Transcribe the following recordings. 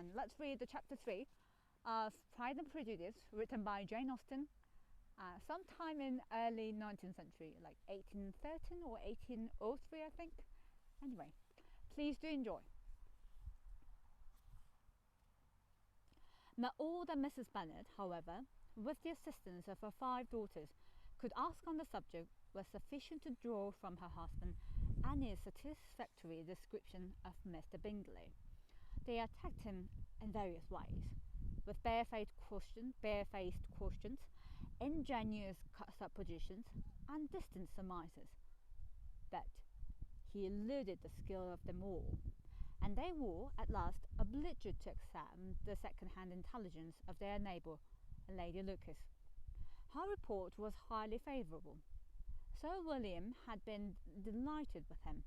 and let's read the chapter 3 of Pride and Prejudice, written by Jane Austen sometime in early 19th century, like 1813 or 1803, I think. Anyway, please do enjoy. Not all that Mrs. Bennet, however, with the assistance of her 5 daughters, could ask on the subject was sufficient to draw from her husband any satisfactory description of Mr. Bingley. They attacked him in various ways, with barefaced questions, ingenuous suppositions, and distant surmises. But he eluded the skill of them all, and they were at last obliged to accept the second-hand intelligence of their neighbour, Lady Lucas. Her report was highly favourable. Sir William had been delighted with him.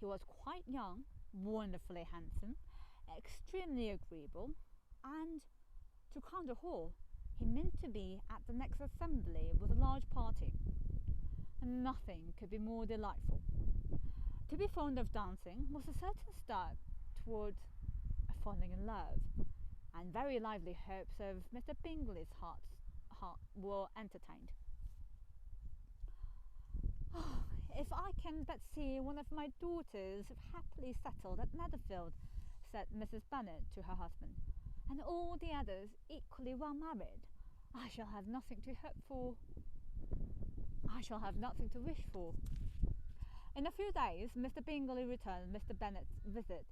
He was quite young, wonderfully handsome, extremely agreeable, and, to crown the whole, he meant to be at the next assembly with a large party. Nothing could be more delightful. To be fond of dancing was a certain start towards falling in love, and very lively hopes of Mr. Bingley's heart were entertained. Oh, if I can but see one of my daughters happily settled at Netherfield, said Mrs. Bennet to her husband, and all the others equally well married, I shall have nothing to wish for. In a few days Mr. Bingley returned Mr. Bennet's visit,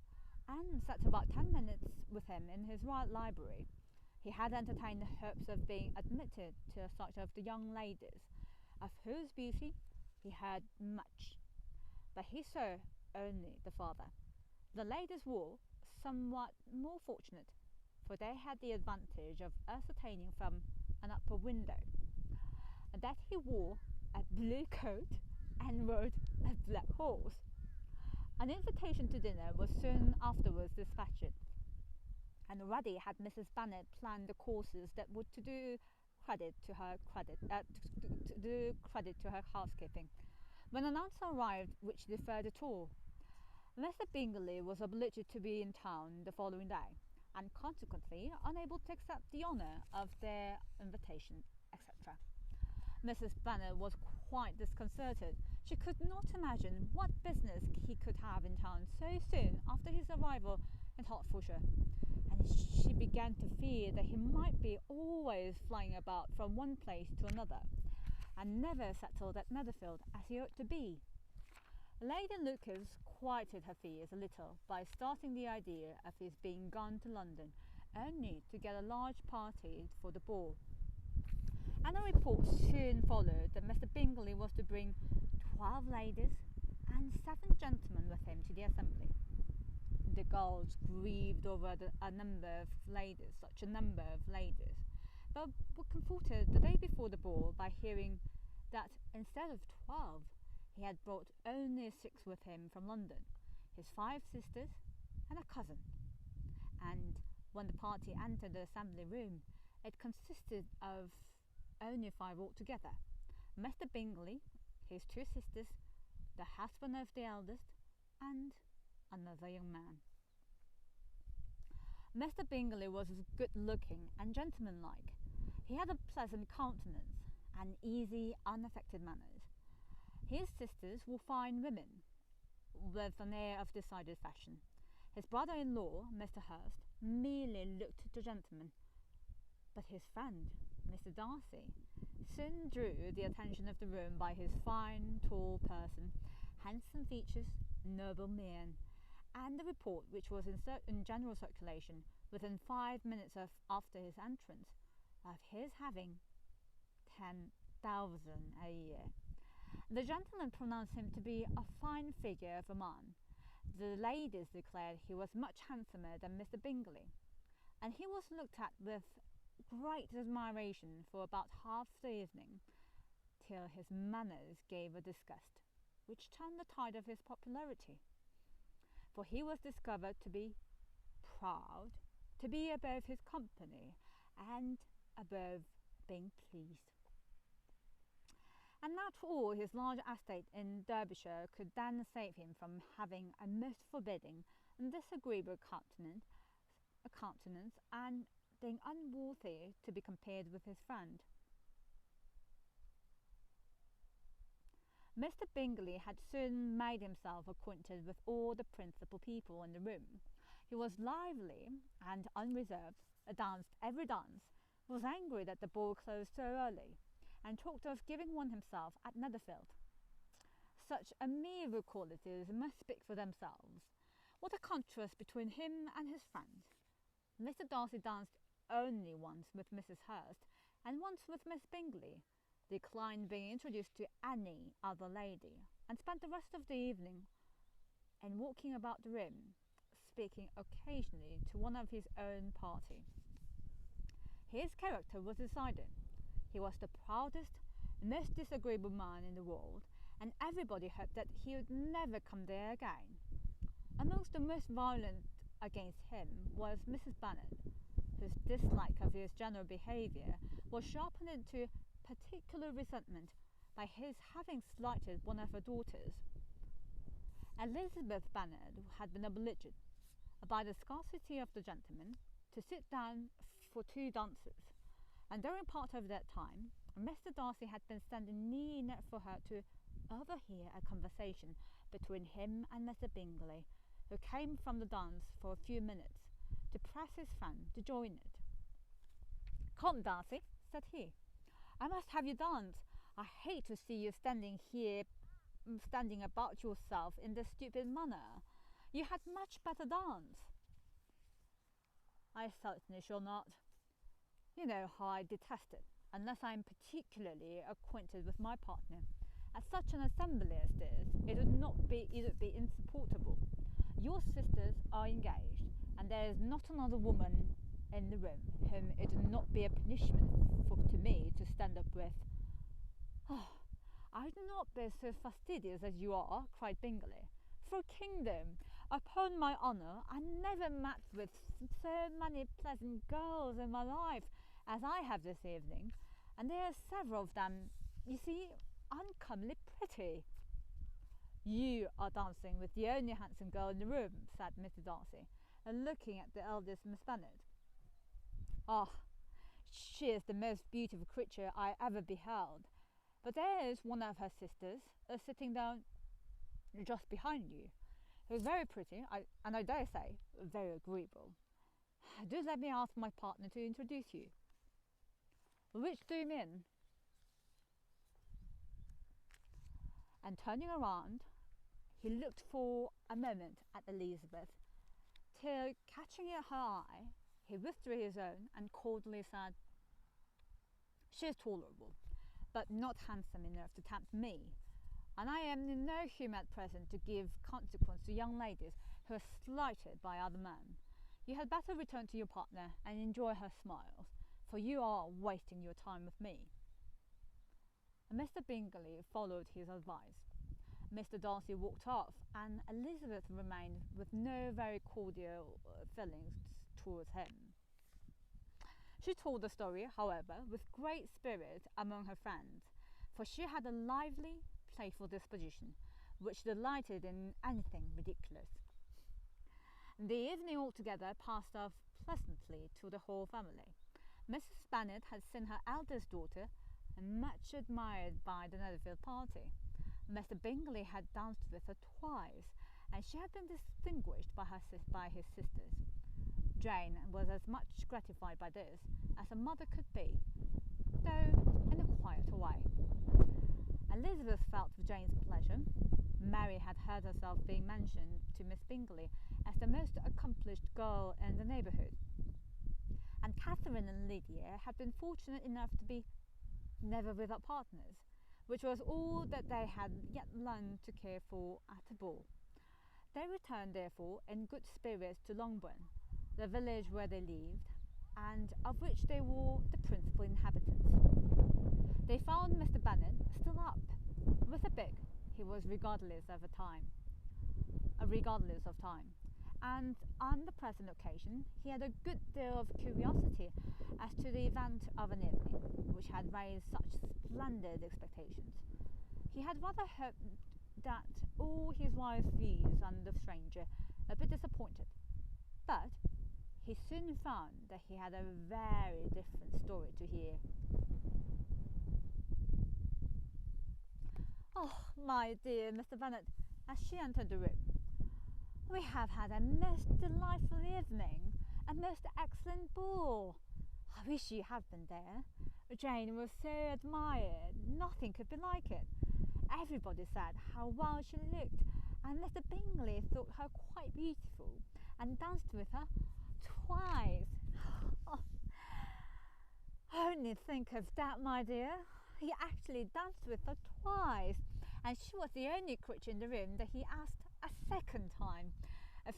and sat about 10 minutes with him in his library. He had entertained the hopes of being admitted to a sight of the young ladies, of whose beauty he heard much, but he saw only the father. The ladies were somewhat more fortunate, for they had the advantage of ascertaining from an upper window that he wore a blue coat and rode a black horse. An invitation to dinner was soon afterwards dispatched, and already had Mrs. Bennet planned the courses that would do credit to her housekeeping, when an answer arrived which deferred it all. Mr. Bingley was obliged to be in town the following day, and consequently unable to accept the honour of their invitation, etc. Mrs. Bennet was quite disconcerted. She could not imagine what business he could have in town so soon after his arrival in Hertfordshire, and she began to fear that he might be always flying about from one place to another, and never settled at Netherfield as he ought to be. Lady Lucas quieted her fears a little by starting the idea of his being gone to London only to get a large party for the ball, and a report soon followed that Mr. Bingley was to bring 12 ladies and 7 gentlemen with him to the assembly. The girls grieved over such a number of ladies, but were comforted the day before the ball by hearing that instead of 12, he had brought only 6 with him from London, his 5 sisters and a cousin. And when the party entered the assembly room, it consisted of only 5 altogether: Mr. Bingley, his 2 sisters, the husband of the eldest, and another young man. Mr. Bingley was good-looking and gentlemanlike. He had a pleasant countenance and easy, unaffected manners. His sisters were fine women, with an air of decided fashion. His brother-in-law, Mr. Hurst, merely looked the gentleman, but his friend, Mr. Darcy, soon drew the attention of the room by his fine, tall person, handsome features, noble mien, and the report, which was in general circulation within 5 minutes after his entrance, of his having 10,000 a year. The gentlemen pronounced him to be a fine figure of a man. The ladies declared he was much handsomer than Mr. Bingley, and he was looked at with great admiration for about half the evening, till his manners gave a disgust, which turned the tide of his popularity. For he was discovered to be proud, to be above his company, and above being pleased. And not all his large estate in Derbyshire could then save him from having a most forbidding and disagreeable countenance a countenance and being unworthy to be compared with his friend. Mr. Bingley had soon made himself acquainted with all the principal people in the room. He was lively and unreserved, danced every dance, was angry that the ball closed so early, and talked of giving one himself at Netherfield. Such amiable qualities must speak for themselves. What a contrast between him and his friend! Mr. Darcy danced only once with Mrs. Hurst, and once with Miss Bingley, declined being introduced to any other lady, and spent the rest of the evening in walking about the room, speaking occasionally to one of his own party. His character was decided. He was the proudest, most disagreeable man in the world, and everybody hoped that he would never come there again. Amongst the most violent against him was Mrs. Bennet, whose dislike of his general behaviour was sharpened into particular resentment by his having slighted one of her daughters. Elizabeth Bennet had been obliged, by the scarcity of the gentlemen, to sit down for 2 dances, and during part of that time Mr. Darcy had been standing near enough for her to overhear a conversation between him and Mr. Bingley, who came from the dance for a few minutes to press his friend to join it. "Come, Darcy," said he, "I must have you dance. I hate to see you standing about yourself in this stupid manner. You had much better dance." "I certainly shall not. You know how I detest it, unless I am particularly acquainted with my partner. At such an assembly as this, it would be insupportable. Your sisters are engaged, and there is not another woman in the room whom it would not be a punishment to me to stand up with." "Oh, I would not be so fastidious as you are," cried Bingley. "For a kingdom, upon my honour, I never met with so many pleasant girls in my life as I have this evening, and there are several of them, you see, uncommonly pretty." "You are dancing with the only handsome girl in the room," said Mr. Darcy, looking at the eldest Miss Bennet. "Ah, she is the most beautiful creature I ever beheld, but there is one of her sisters sitting down just behind you, who is very pretty, and I dare say very agreeable. Do let me ask my partner to introduce you." "Which do you mean?" And turning around, he looked for a moment at Elizabeth, till, catching her eye, he withdrew his own and coldly said, "She is tolerable, but not handsome enough to tempt me, and I am in no humour at present to give consequence to young ladies who are slighted by other men. You had better return to your partner and enjoy her smiles, for you are wasting your time with me." Mr. Bingley followed his advice. Mr. Darcy walked off, and Elizabeth remained with no very cordial feelings towards him. She told the story, however, with great spirit among her friends, for she had a lively, playful disposition, which delighted in anything ridiculous. The evening altogether passed off pleasantly to the whole family. Mrs. Bennet had seen her eldest daughter, much admired by the Netherfield party. Mr. Bingley had danced with her twice, and she had been distinguished by his sisters. Jane was as much gratified by this as a mother could be, though in a quieter way. Elizabeth felt for Jane's pleasure. Mary had heard herself being mentioned to Miss Bingley as the most accomplished girl in the neighbourhood, and Catherine and Lydia had been fortunate enough to be never without partners, which was all that they had yet learned to care for at a ball. They returned, therefore, in good spirits to Longbourn, the village where they lived, and of which they were the principal inhabitants. They found Mr. Bennet still up, with a book. He was regardless of time, and on the present occasion he had a good deal of curiosity as to the event of an evening which had raised such splendid expectations. He had rather hoped that all his wife's views on the stranger would be disappointed, but he soon found that he had a very different story to hear. "Oh, my dear Mr. Bennet," as she entered the room, "we have had a most delightful evening, a most excellent ball. I wish you had been there. Jane was so admired, nothing could be like it. Everybody said how well she looked, and Mr. Bingley thought her quite beautiful, and danced with her twice. Oh, only think of that, my dear. He actually danced with her twice, and she was the only creature in the room that he asked a second time.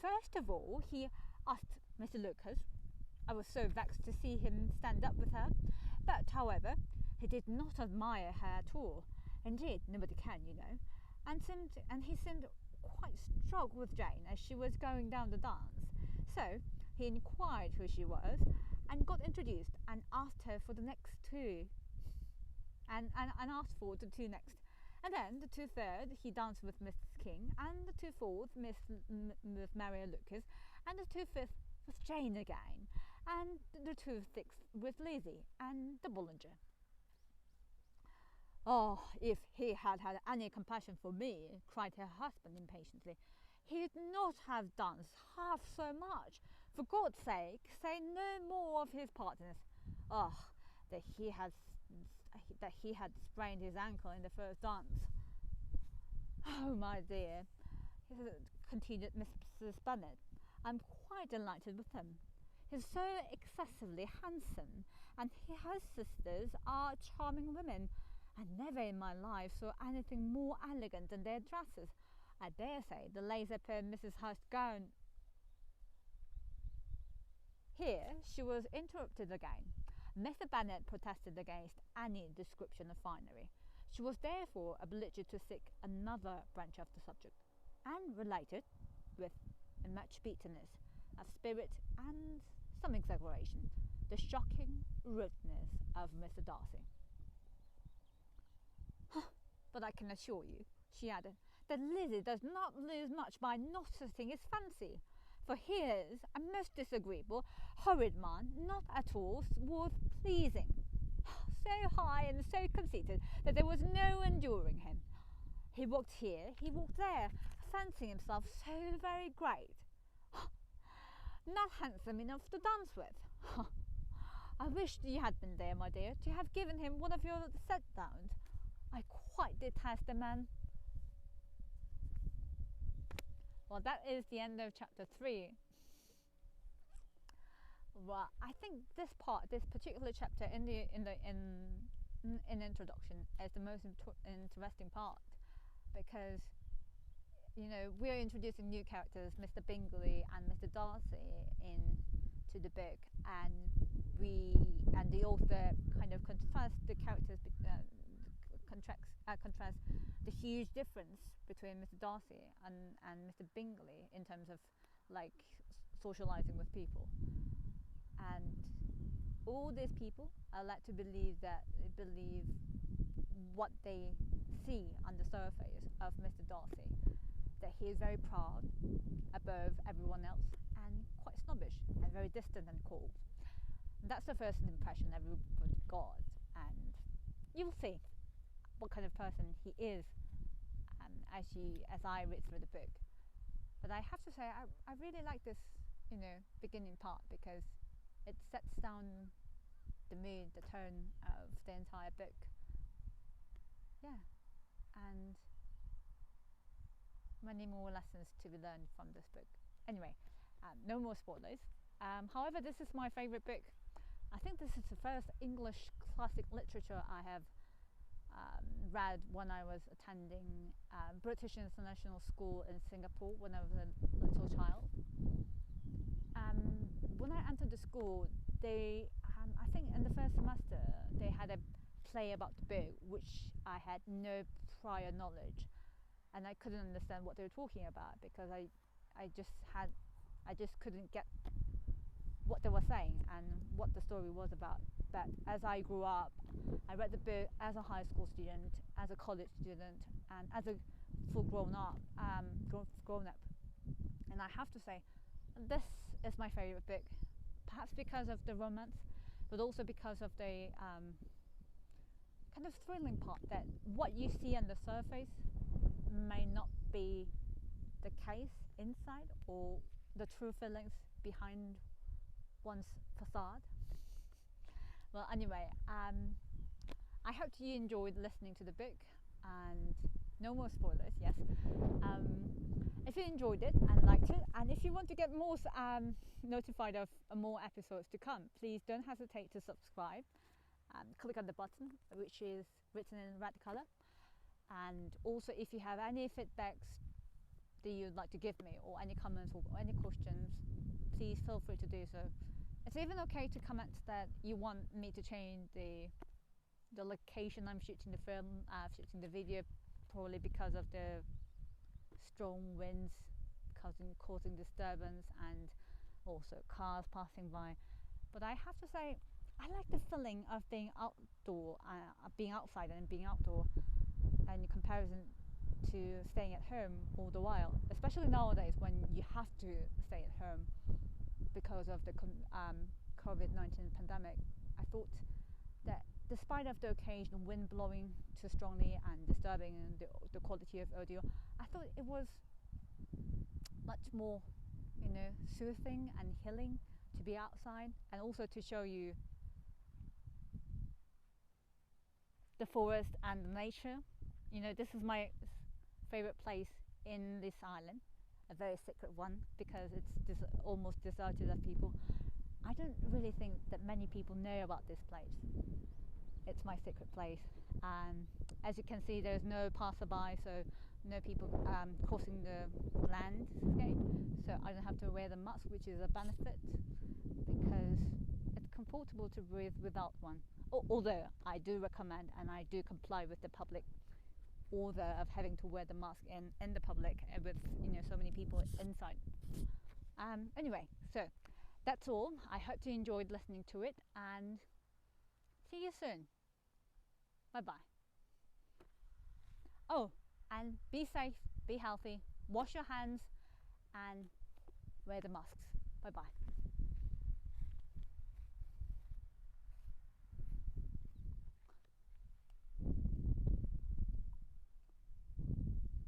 First of all, he asked Mr. Lucas. I was so vexed to see him stand up with her, but, however, he did not admire her at all. Indeed, nobody can, you know. And he seemed quite struck with Jane as she was going down the dance. So he inquired who she was, and got introduced, and asked her for the next two, and asked for the two next. And then the two third, he danced with Miss King, and the two fourth, with Maria Lucas, and the two fifth with Jane again, and the two sixth with Lizzie and the Bollinger. Oh, if he had had any compassion for me, cried her husband impatiently, he'd not have danced half so much. For God's sake, say no more of his partners. Oh, that he had sprained his ankle in the first dance. Oh, my dear, continued Mrs. Bennet, I'm quite delighted with him. He's so excessively handsome, and his sisters are charming women. I never in my life saw anything more elegant than their dresses. I dare say the lace upon Mrs. Hurst's gown. Here she was interrupted again. Mr. Bennet protested against any description of finery. She was therefore obliged to seek another branch of the subject, and related, with much bitterness of spirit and some exaggeration, the shocking rudeness of Mr. Darcy. But I can assure you, she added, that Lizzie does not lose much by noticing his fancy, for he is a most disagreeable, horrid man, not at all worth pleasing, so high and so conceited that there was no enduring him. He walked here, he walked there, fancying himself so very great, not handsome enough to dance with. I wish you had been there, my dear, to have given him one of your set-downs. I quite detest the man. Well, that is the end of chapter 3. Well, I think this particular chapter in introduction is the most interesting part, because we are introducing new characters, Mr. Bingley and Mr. Darcy, into the book, and the author kind of contrasts the characters. Contrast the huge difference between Mr. Darcy and Mr. Bingley in terms of socializing with people, and all these people are led to believe what they see on the surface of Mr. Darcy, that he is very proud above everyone else and quite snobbish and very distant and cold. That's the first impression everybody got, and you'll see what kind of person he is as I read through the book. But I have to say, I really like this beginning part, because it sets down the mood, the tone of the entire book. Yeah, and many more lessons to be learned from this book. Anyway, no more spoilers. However, this is my favorite book. I think this is the first English classic literature I have read when I was attending British International School in Singapore when I was a little child. When I entered the school, I think in the first semester, they had a play about the book, which I had no prior knowledge, and I couldn't understand what they were talking about, because I just couldn't get what they were saying and what the story was about. But as I grew up, I read the book as a high school student, as a college student, and as a full grown up, and I have to say, this is my favorite book perhaps because of the romance, but also because of the kind of thrilling part that what you see on the surface may not be the case inside, or the true feelings behind one's facade. Well, anyway, I hope you enjoyed listening to the book, and no more spoilers, yes. If you enjoyed it and liked it, and if you want to get more notified of more episodes to come, please don't hesitate to subscribe. Click on the button which is written in red color, and also if you have any feedbacks that you'd like to give me, or any comments or any questions, please feel free to do so. It's even okay to comment that you want me to change the location I'm shooting the film, shooting the video, probably because of the strong winds causing disturbance, and also cars passing by. But I have to say, I like the feeling of being outdoor, being outside and being outdoor, in comparison to staying at home all the while, especially nowadays when you have to stay at home because of the COVID-19 pandemic. I thought that despite of the occasional wind blowing too strongly and disturbing the quality of audio, I thought it was much more, soothing and healing to be outside, and also to show you the forest and the nature. This is my favorite place in this island, a very secret one, because it's almost deserted of people. I don't really think that many people know about this place. It's my secret place, and as you can see, there's no passerby, so no people crossing the landscape, so I don't have to wear the mask, which is a benefit because it's comfortable to breathe without one. Although I do recommend and I do comply with the public order of having to wear the mask in the public with so many people inside. Anyway, so that's all. I hope you enjoyed listening to it, and see you soon. Bye bye. Oh, and be safe, be healthy, wash your hands, and wear the masks. Bye bye.